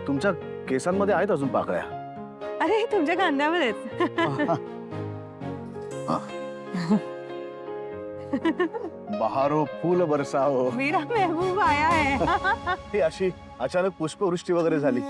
तुमच्या केसांमध्ये आहेत अजून पाकळ्या. अरे तुमच्या कांद्यामध्येच. बहारो फूल बरसाओ. मेरा महबूब आया है. ही अशी अचानक पुष्पवृष्टी वगैरे झाली.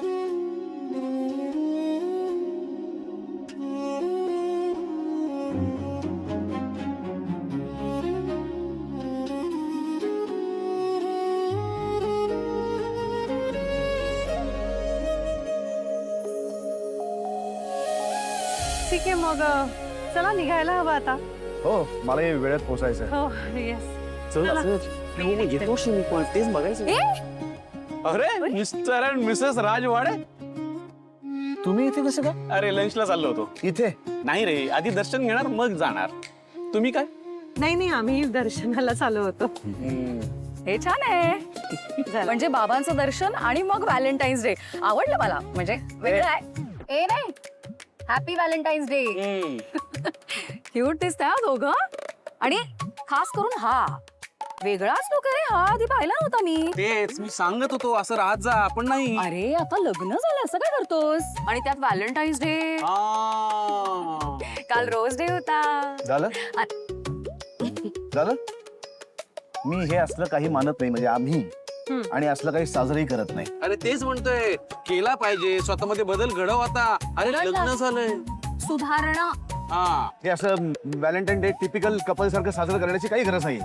ठीक आहे मग चला निघायला हवं आता. हो मला वेळेत पोहोचायचं. हो येस. चल येतो मी पण तेच बघायचं. अरे मिस्टर अँड मिसेस राजवाडे, तुम्ही इथे कसं काय? अरे लंचला चाललो होतो. इथे नाही रे, आधी दर्शन घेणार मग जाणार. तुम्ही काय? नाही आम्ही दर्शनाला चालू होतो. हे छान आहे. म्हणजे बाबांचं दर्शन आणि मग व्हॅलेंटाईन्स डे. आवडलं मला, म्हणजे वेगळं आहे. ए नाही, हॅपी व्हॅलेंटाईन्स डे. क्यूट दिसतंय हा दोघं. आणि खास करून हा वेगळाच लोक रे. हा आधी पाहिला नव्हता मी. तेच मी सांगत होतो, असं राहत जा. आपण नाही. अरे आता लग्न झालं असं काय करतोस? आणि त्यात व्हॅलेंटाईन्स डे. काल रोज डे होता. झालं झालं. मी हे असलं काही मानत नाही. म्हणजे आम्ही आणि असलं काही साजरही करत नाही. अरे तेच म्हणतोय, केला पाहिजे. स्वतःमध्ये बदल घडव आता. अरे लग्न झालंय. सुधारणा. हे असं व्हॅलेंटाईन डे टिपिकल कपल सारखं साजरं करण्याची काही गरज नाही.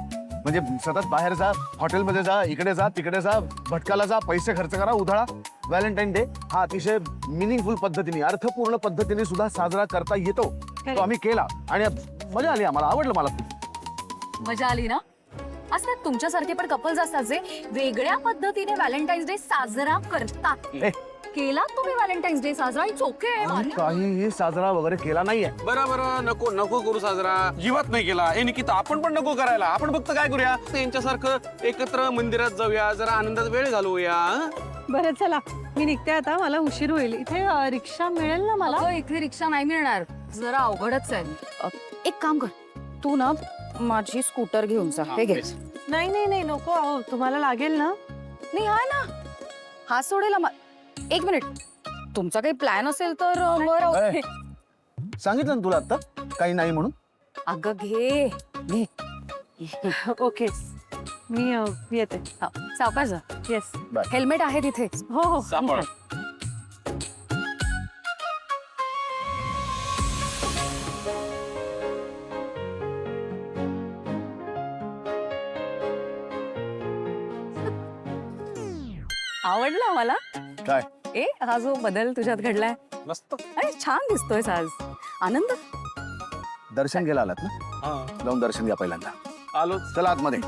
म्हणजे सतत बाहेर जा, हॉटेलमध्ये जा, इकडे जा, तिकडे जा, भटकाला जा, पैसे खर्च करा, उधळा. व्हॅलेंटाईन डे हा अतिशय मिनिंगफुल पद्धतीने, अर्थपूर्ण पद्धतीने सुद्धा साजरा करता येतो. तो आम्ही केला आणि मजा आली आम्हाला. आवडलं मला खूप. मजा आली ना? असतात तुमच्यासारखे पण कपल्स असतात जे वेगळ्या पद्धतीने व्हॅलेंटाईन्स डे साजरा करतात. केला तुम्ही व्हॅलेंटाईन्स डे साजरा, इट्स ओके. काहीही साजरा वगैरे केला नाहीये. बरोबर. नको नको करू साजरा. जीवात नाही केला. हे निकिता, आपण पण नको करायला. आपण फक्त काय करूया, त्यांच्यासारखं एकत्र मंदिरात जाऊया, जरा आनंदात वेळ घालवूया. बरं चला मी निघते आता. मला उशीर होईल. इथे रिक्षा मिळेल ना मला? अगं, इथे रिक्षा नाही मिळणार. जरा अवघडच आहे. एक काम कर, तू ना माझी स्कूटर घेऊन जा. हे घे. नाही नको. अहो तुम्हाला लागेल ना? नाही आहे ना, हा सोडेल. एक मिनिट, तुमचा काही प्लॅन असेल तर ए, सांगितलं ना तुला आता काही नाही म्हणून. अगं घे घे. ओके मी येते. सावकाश जा. येस. हेल्मेट आहे तिथे. हो सापड. आवडला मला. काय ए हा जो बदल तुझ्यात घडलाय, मस्त. अरे छान दिसतोयस आज. आनंद. दर्शन घ्यायला आलात ना? जाऊन दर्शन घ्या पहिल्यांदा. आलो. चला आतमध्ये.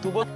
तू बघ.